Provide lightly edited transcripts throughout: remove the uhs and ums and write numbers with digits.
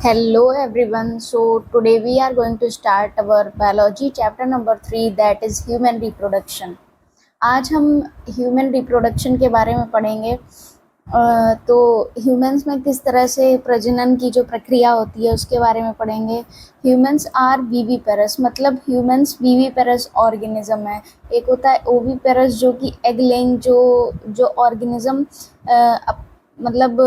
Hello everyone. So today we are going to start our biology chapter number 3, that is human reproduction. आज हम human reproduction के बारे में पढ़ेंगे। तो ह्यूमंस में किस तरह से प्रजनन की जो प्रक्रिया होती है उसके बारे में पढ़ेंगे। ह्यूमंस आर विविपेरस, मतलब ह्यूमंस विविपेरस ऑर्गेनिज्म है। एक होता है ओविपेरस जो कि एग लेइंग जो ऑर्गेनिज्म मतलब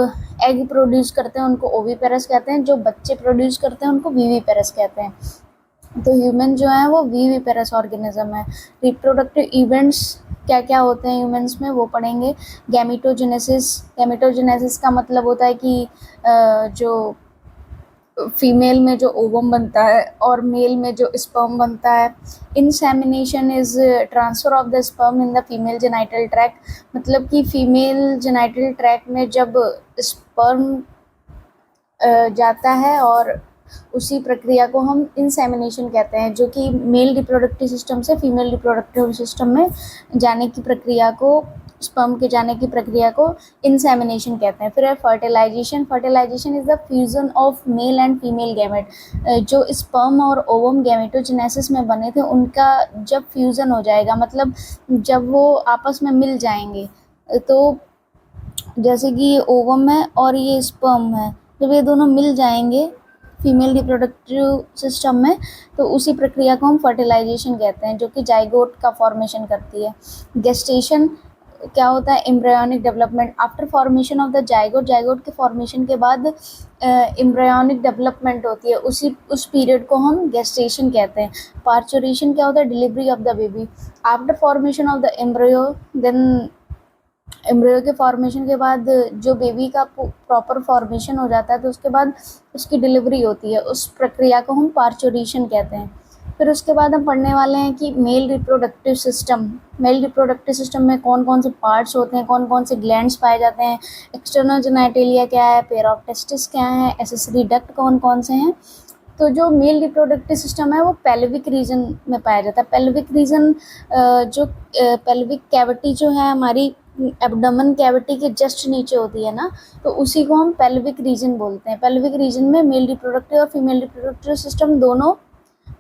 एग प्रोड्यूस करते हैं उनको ओविपेरस कहते हैं, जो बच्चे प्रोड्यूस करते हैं उनको विविपेरस कहते हैं। तो ह्यूमन जो है वो विविपेरस ऑर्गेनिज्म है। रिप्रोडक्टिव इवेंट्स क्या क्या होते हैं ह्यूमंस में वो पढ़ेंगे। गैमेटोजेनेसिस का मतलब होता है कि जो फीमेल में जो ओवम बनता है और मेल में जो स्पर्म बनता है। Insemination is transfer of the sperm in the female genital tract, मतलब कि फीमेल जेनाइटल ट्रैक्ट में जब स्पर्म जाता है और उसी प्रक्रिया को हम इंसेमिनेशन कहते हैं, जो कि मेल रिप्रोडक्टिव सिस्टम से फीमेल रिप्रोडक्टिव सिस्टम में जाने की प्रक्रिया को, स्पर्म के जाने की प्रक्रिया को इंसेमिनेशन कहते हैं। फिर है fertilization. Fertilization is the fusion of male and female gamete. जो स्पर्म और ओवम गैमेटोजेनेसिस में बने थे उनका जब फ्यूजन हो जाएगा, मतलब जब वो आपस में मिल जाएंगे, तो जैसे कि ये ओवम है और ये स्पर्म है, जब ये दोनों मिल जाएंगे फीमेल रिप्रोडक्टिव सिस्टम में तो उसी प्रक्रिया को हम फर्टिलाइजेशन कहते हैं, जो कि जाइगोट का फॉर्मेशन करती है। गेस्टेशन क्या होता है? Embryonic development. After formation of the zygote के फॉर्मेशन के बाद एम्ब्रियोनिक डेवलपमेंट होती है, उस पीरियड को हम गेस्टेशन कहते हैं। पार्चुरेशन क्या होता है? Delivery of the baby. After formation of the embryo, then embryo के फॉर्मेशन के बाद जो बेबी का प्रॉपर फॉर्मेशन हो जाता है तो उसके बाद उसकी डिलीवरी होती है, उस प्रक्रिया को हम पार्चुरेशन कहते हैं। फिर उसके बाद हम पढ़ने वाले हैं कि मेल रिप्रोडक्टिव सिस्टम में कौन कौन से पार्ट्स होते हैं, कौन कौन से ग्लैंड्स पाए जाते हैं, एक्सटर्नल जेनाइटेलिया क्या है, पेयर ऑफ टेस्टिस क्या है, एसेसरी डक्ट कौन कौन से हैं। तो जो मेल रिप्रोडक्टिव सिस्टम है वो पेल्विक रीजन में पाया जाता है। पेल्विक रीजन जो पेल्विक कैविटी जो है हमारी एब्डोमेन कैविटी के जस्ट नीचे होती है ना, तो उसी को हम पेल्विक रीजन बोलते हैं। पेल्विक रीजन में मेल रिप्रोडक्टिव और फीमेल रिप्रोडक्टिव सिस्टम दोनों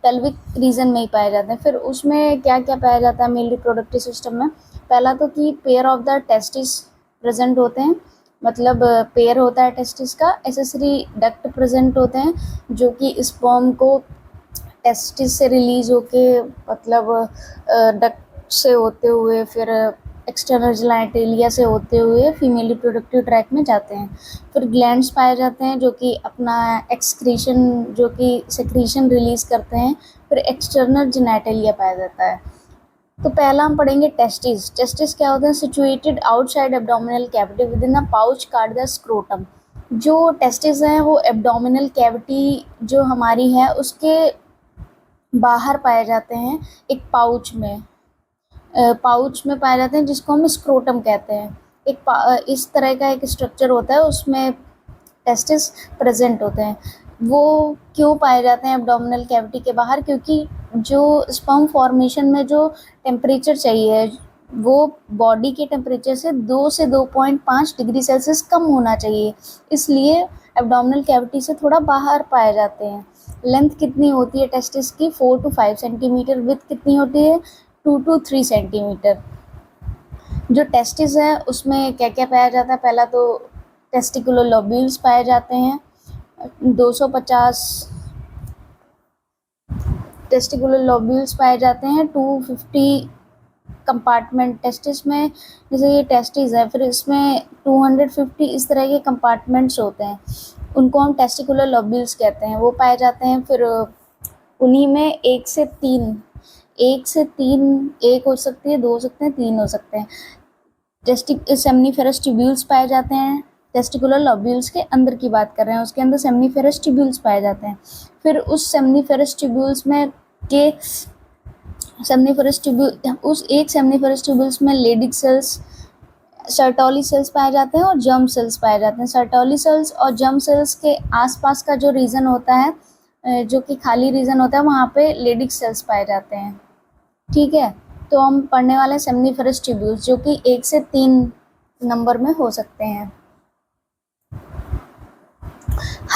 पेल्विक रीजन में ही पाए जाते हैं। फिर उसमें क्या क्या पाया जाता है मेल रिप्रोडक्टिव सिस्टम में? पहला तो कि pair of the testis present होते हैं, मतलब पेयर होता है टेस्टिस का। एसेसरी डक्ट प्रेजेंट होते हैं जो कि स्पर्म को टेस्टिस से रिलीज होके, मतलब डक्ट से होते हुए फिर एक्सटर्नल जेनाइटेलिया से होते हुए फीमेल रिप्रोडक्टिव ट्रैक में जाते हैं। फिर ग्लैंड्स पाए जाते हैं जो कि अपना एक्सक्रीशन, जो कि सेक्रीशन रिलीज करते हैं। फिर एक्सटर्नल जेनाइटेलिया पाया जाता है। तो पहला हम पढ़ेंगे टेस्टिस। टेस्टिस क्या होते हैं? Situated outside abdominal cavity with in a pouch called the scrotum. जो टेस्टिस हैं वो एब्डोमिनल कैविटी जो हमारी है उसके बाहर पाए जाते हैं, एक पाउच में पाए जाते हैं जिसको हम स्क्रोटम कहते हैं। इस तरह का एक स्ट्रक्चर होता है, उसमें टेस्टिस प्रेजेंट होते हैं। वो क्यों पाए जाते हैं एब्डोमिनल कैविटी के बाहर? क्योंकि जो स्पर्म फॉर्मेशन में जो टेम्परेचर चाहिए वो बॉडी के टेम्परेचर से 2 से 2.5 डिग्री सेल्सियस कम होना चाहिए, इसलिए एब्डोमिनल कैविटी से थोड़ा बाहर पाए जाते हैं। लेंथ कितनी होती है टेस्टिस की? 4 to 5 सेंटीमीटर। विड्थ कितनी होती है? 2 to 3 सेंटीमीटर। जो टेस्टिस है उसमें क्या क्या पाया जाता है? पहला तो टेस्टिकुलर लोब्यूल्स पाए जाते हैं, 250 टेस्टिकुलर लोब्यूल्स पाए जाते हैं। 250 कंपार्टमेंट टेस्टिस में, जैसे ये टेस्टिस है, फिर इसमें 250 इस तरह के कंपार्टमेंट्स होते हैं, उनको हम टेस्टिकुलर लोब्यूल्स कहते हैं, वो पाए जाते हैं। फिर उन्हीं में एक से तीन, एक हो सकती है, 2 हो सकते हैं, 3 हो सकते हैं सेमनीफेरस ट्यूब्यूल्स पाए जाते हैं। टेस्टिकुलर लोब्यूल्स के अंदर की बात कर रहे हैं, उसके अंदर सेमनीफेरस ट्यूब्यूल्स पाए जाते हैं। फिर उस सेमनीफेरस ट्यूब्यूल्स में सेमनीफेरस ट्यूब्यूल्स में लेडिक सेल्स, सर्टोली सेल्स पाए जाते हैं और जर्म सेल्स पाए जाते हैं। सर्टोली सेल्स और जर्म सेल्स के आसपास का जो रीजन होता है, जो कि खाली रीजन होता है, वहाँ पे लेडिक सेल्स पाए जाते हैं। ठीक है, तो हम पढ़ने वाले सेमनीफेरस ट्यूब्यूल्स जो कि 1 से 3 नंबर में हो सकते हैं।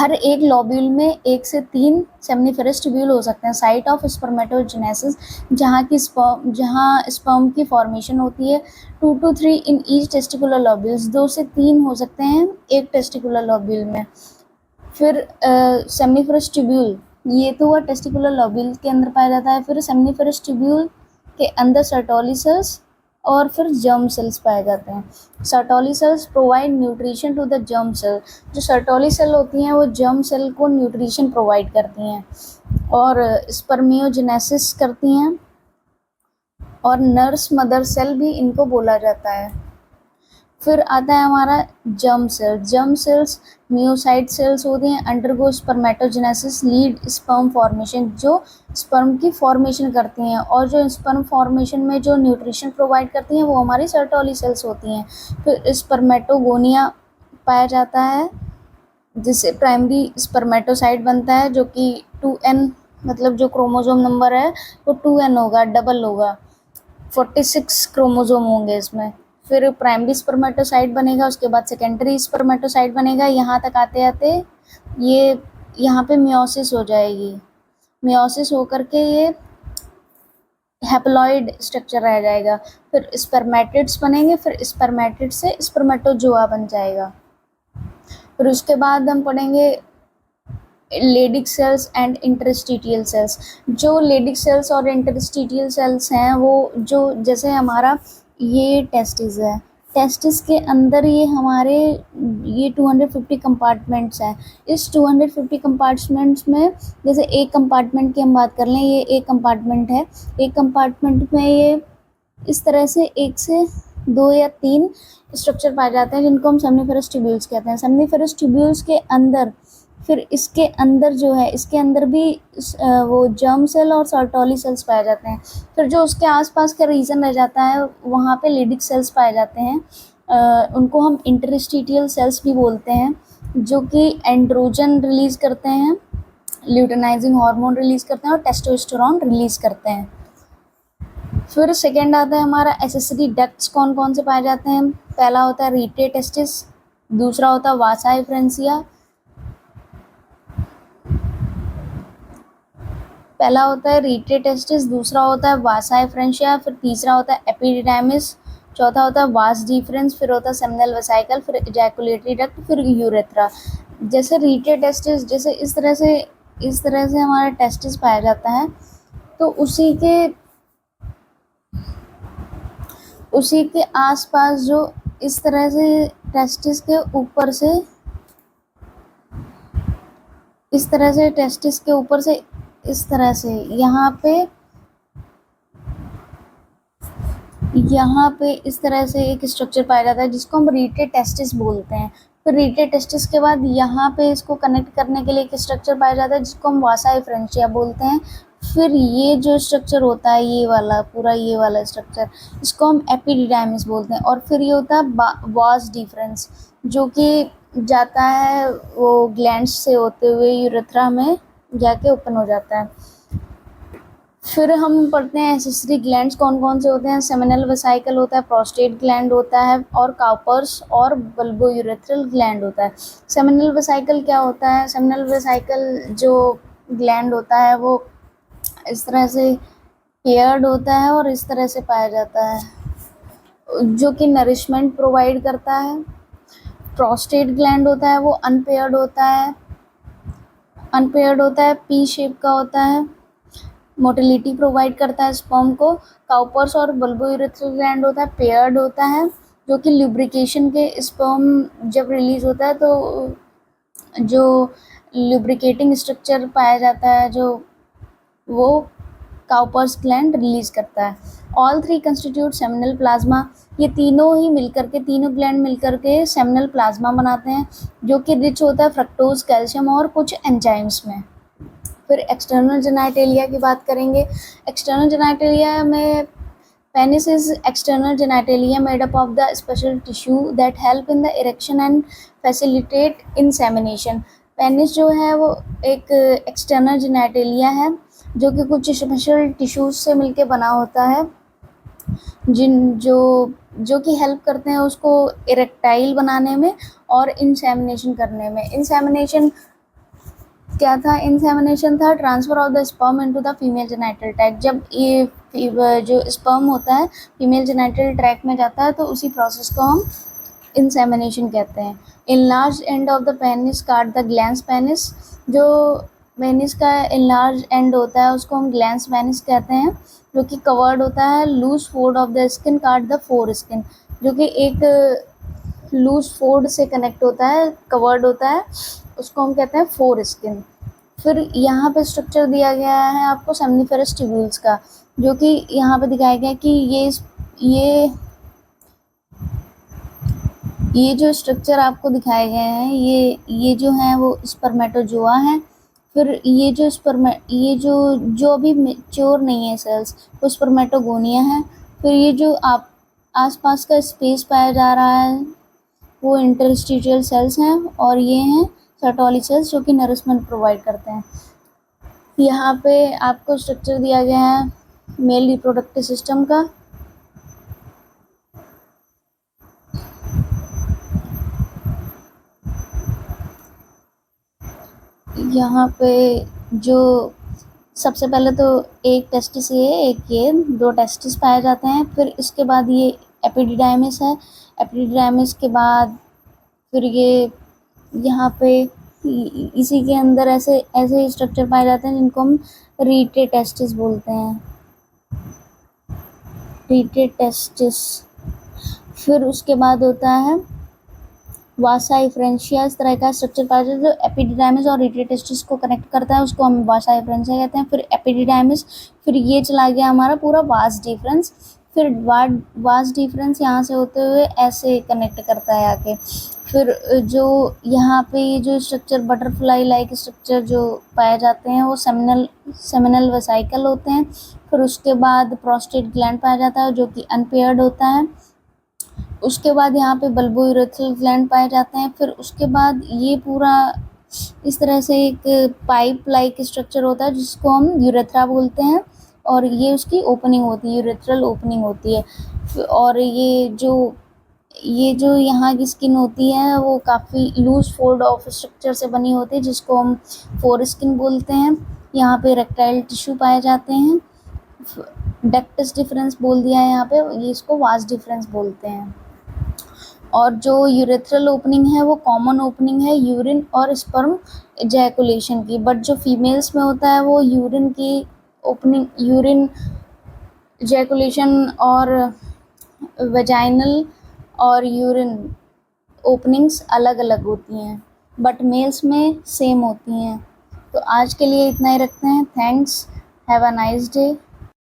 हर एक लॉब्यूल में 1 से 3 सेमनीफेरस ट्यूब्यूल हो सकते हैं। साइट ऑफ स्पर्मेटोजेनेसिस, जहाँ स्पर्म की फॉर्मेशन होती है। 2 to 3 इन ईच टेस्टिकुलर लॉब्यूल्स, 2 से 3 हो सकते हैं एक टेस्टिकुलर लॉब्यूल में। फिर सेमनीफेरस ट्यूब्यूल, ये तो हुआ टेस्टिकुलर लॉब्यूल के अंदर पाया जाता है। फिर सेमनीफेरस ट्यूब्यूल के अंदर सर्टोली सेल्स और फिर जर्म सेल्स पाए जाते हैं। Sertoli cells provide nutrition to the germ cell. जो सर्टोली सेल होती हैं वो जर्म सेल को न्यूट्रिशन प्रोवाइड करती हैं और स्पर्मियोजेनेसिस करती हैं, और नर्स मदर सेल भी इनको बोला जाता है। फिर आता है हमारा germ cell. Germ cells meiocyte cells होती हैं, undergo spermatogenesis, lead sperm formation, जो स्पर्म की फॉर्मेशन करती हैं, और जो स्पर्म फॉर्मेशन में जो न्यूट्रिशन प्रोवाइड करती हैं वो हमारी सर्टोली सेल्स होती हैं। फिर स्पर्मेटोगोनिया पाया जाता है, जिससे प्राइमरी स्पर्मेटोसाइट बनता है, जो कि 2n, मतलब जो क्रोमोसोम नंबर है वो 2n होगा, डबल होगा, 46 क्रोमोसोम होंगे इसमें। फिर प्राइमरी स्पर्मेटोसाइट बनेगा, उसके बाद सेकेंडरी स्पर्मेटोसाइट बनेगा। यहाँ तक आते आते ये यहाँ पे मियोसिस हो जाएगी। मियोसिस होकर के ये हैप्लॉइड स्ट्रक्चर रह जाएगा। फिर स्पर्मेटिड्स बनेंगे, फिर स्पर्मेटिड से स्पर्मेटोजोआ बन जाएगा। फिर उसके बाद हम पढ़ेंगे लेडिक सेल्स एंड इंटरस्टिटियल सेल्स। जो लेडिक सेल्स और इंटरस्टिटियल सेल्स हैं वो जो जैसे हमारा ये टेस्टिस है, टेस्टिस के अंदर ये हमारे ये 250 कंपार्टमेंट्स हैं। इस 250 कंपार्टमेंट्स में जैसे एक कंपार्टमेंट की हम बात कर लें, ये एक कंपार्टमेंट है। एक कंपार्टमेंट में ये इस तरह से 1 से 2 या 3 स्ट्रक्चर पाए जाते हैं, जिनको हम सेमनीफेरस ट्यूब्यूल्स कहते हैं। सेमनीफेरस ट्यूब्यूल्स के अंदर फिर इसके अंदर जो है, इसके अंदर भी वो जर्म सेल और सर्टोली सेल्स पाए जाते हैं। फिर जो उसके आसपास का रीजन रह जाता है वहाँ पे लेडिक सेल्स पाए जाते हैं। उनको हम इंटरस्टिटियल सेल्स भी बोलते हैं, जो कि एंड्रोजन रिलीज करते हैं, ल्यूटेनाइजिंग हार्मोन रिलीज करते हैं और टेस्टोस्टेरोन रिलीज करते हैं। फिर सेकेंड आता है हमारा एसेसरी डक्ट्स कौन कौन से पाए जाते हैं। पहला होता है रीटे टेस्टिस, दूसरा होता है वासा एफ्रेंसिया, पहला होता है रीटे टेस्टिस, दूसरा होता है वासा एफ्रेंसिया, फिर तीसरा होता है एपिडिडाइमिस, चौथा होता है वास डिफरेंस, फिर होता है सेमिनल वेसिकल, फिर इजैकुलेटरी डक्ट, फिर यूरेथ्रा। जैसे रीटे टेस्टिस, जैसे इस तरह से हमारा टेस्टिस पाया जाता है, तो उसी के आसपास जो इस तरह से टेस्टिस के ऊपर से इस तरह से टेस्टिस के ऊपर से इस तरह से यहाँ पे इस तरह से एक स्ट्रक्चर पाया जाता है जिसको हम रीटे टेस्टिस बोलते हैं। फिर रीटे टेस्टिस के बाद यहाँ पे इसको कनेक्ट करने के लिए एक स्ट्रक्चर पाया जाता है जिसको हम वासा एफ्रेंसिया बोलते हैं। फिर ये जो स्ट्रक्चर होता है, ये वाला पूरा ये वाला स्ट्रक्चर, इसको हम एपिडिडाइमिस बोलते हैं। और फिर ये होता है वास डिफरेंस, जो कि जाता है वो ग्लैंड्स से होते हुए यूरेथ्रा में जाके ओपन हो जाता है। फिर हम पढ़ते हैं एसेसरी ग्लैंड्स कौन कौन से होते हैं। सेमिनल वेसिकल होता है, प्रोस्टेट ग्लैंड होता है, और काउपर्स और बल्बोयूरेथ्रल ग्लैंड होता है। सेमिनल वेसिकल क्या होता है? सेमिनल वेसिकल जो ग्लैंड होता है वो इस तरह से पेयर्ड होता है और इस तरह से पाया जाता है, जो कि नरिशमेंट प्रोवाइड करता है। प्रोस्टेट ग्लैंड होता है वो अनपेयर्ड होता है, पी शेप का होता है, मोटिलिटी प्रोवाइड करता है स्पर्म को। काउपर्स और बल्बोयूरेथ्रल ग्लैंड होता है, पेयर्ड होता है, जो कि लुब्रिकेशन के स्पर्म जब रिलीज होता है तो जो लुब्रिकेटिंग स्ट्रक्चर पाया जाता है जो वो काउपर्स ग्लैंड रिलीज करता है। All 3 constitute seminal plasma. ये तीनों ग्लैंड मिलकर के सेमिनल प्लाज्मा बनाते हैं, जो कि रिच होता है फ्रक्टोज, कैल्शियम और कुछ एंजाइम्स में। फिर एक्सटर्नल जेनाइटेलिया की बात करेंगे। एक्सटर्नल जेनाइटेलिया में penis is external genitalia made up of the special tissue that help in the erection and facilitate insemination. Penis जो है वो एक एक्सटर्नल जेनाइटेलिया है जो कि कुछ स्पेशल टिश्यूज से मिलके बना होता है, जो कि हेल्प करते हैं उसको इरेक्टाइल बनाने में और इंसेमिनेशन करने में। इंसेमिनेशन क्या था, इंसेमिनेशन था transfer of the sperm into the female genital tract. जब ये जो स्पर्म होता है फीमेल जेनिटल ट्रैक्ट में जाता है तो उसी प्रोसेस को हम इंसेमिनेशन कहते हैं। Enlarge end of the penis काट द ग्लैंस पेनिस। जो पेनिस का इनलार्ज एंड होता है उसको हम ग्लैंस पेनिस कहते हैं, जो कि कवर्ड होता है loose fold of the skin cut the foreskin, जो कि एक लूज फोर्ड से कनेक्ट होता है, कवर्ड होता है, उसको हम कहते हैं फोर स्किन। फिर यहाँ पे स्ट्रक्चर दिया गया है आपको सेमनीफेरस ट्यूब्यूल्स का, जो कि यहाँ पे दिखाया गया है कि ये जो स्ट्रक्चर आपको दिखाए गए हैं ये जो है वो स्पर्मेटोजोआ है। फिर ये जो अभी मैच्योर नहीं है सेल्स वो स्पर्मेटोगोनिया है। फिर ये जो आप आसपास का स्पेस पाया जा रहा है वो इंटरस्टिशियल सेल्स हैं, और ये हैं सर्टोली सेल्स जो कि नरिशमेंट प्रोवाइड करते हैं। यहाँ पे आपको स्ट्रक्चर दिया गया है मेल रिप्रोडक्टिव सिस्टम का। यहाँ पे जो सबसे पहले तो एक टेस्टिस ये दो टेस्टिस पाए जाते हैं। फिर इसके बाद ये एपिडिडाइमिस है। एपिडिडाइमिस के बाद फिर ये यहाँ पे इसी के अंदर ऐसे ऐसे स्ट्रक्चर पाए जाते हैं जिनको हम रीटे टेस्टिस बोलते हैं, रीटे टेस्टिस। फिर उसके बाद होता है वासा एफरेंशिया। इस तरह का स्ट्रक्चर पाया जाता है जो एपिडिडाइमिस और रीटे टेस्टिस को कनेक्ट करता है, उसको हम वासा एफरेंशिया कहते हैं। फिर एपिडिडाइमिस, फिर ये चला गया हमारा पूरा वास डिफरेंस। फिर वास डिफरेंस यहाँ से होते हुए ऐसे कनेक्ट करता है आके। फिर जो यहाँ पे ये जो स्ट्रक्चर बटरफ्लाई लाइक स्ट्रक्चर जो पाए जाते हैं वो सेमिनल वेसाइकल होते हैं। फिर उसके बाद प्रोस्टेट ग्लैंड पाया जाता है जो कि अनपेयर्ड होता है। उसके बाद यहाँ पे बल्बो यूरेथ्रल ग्लैंड पाए जाते हैं। फिर उसके बाद ये पूरा इस तरह से एक पाइप लाइक स्ट्रक्चर होता है जिसको हम यूरेथ्रा बोलते हैं, और ये उसकी ओपनिंग होती है, यूरेथ्रल ओपनिंग होती है। और ये जो यहाँ की स्किन होती है वो काफ़ी लूज फोल्ड ऑफ स्ट्रक्चर से बनी होती है जिसको हम फोर स्किन बोलते हैं। यहाँ पे रेक्टाइल टिश्यू पाए जाते हैं। डक्टस डिफरेंस बोल दिया है यहाँ पे, ये इसको वास डिफरेंस बोलते हैं। और जो यूरेथ्रल ओपनिंग है वो कॉमन ओपनिंग है यूरिन और स्पर्म एजैकुलेशन की, बट जो फीमेल्स में होता है वो यूरिन की ओपनिंग, यूरिन एजैकुलेशन और वेजाइनल और यूरिन ओपनिंग्स अलग अलग होती हैं, बट मेल्स में सेम होती हैं। तो आज के लिए इतना ही रखते हैं। Thanks, have a nice day.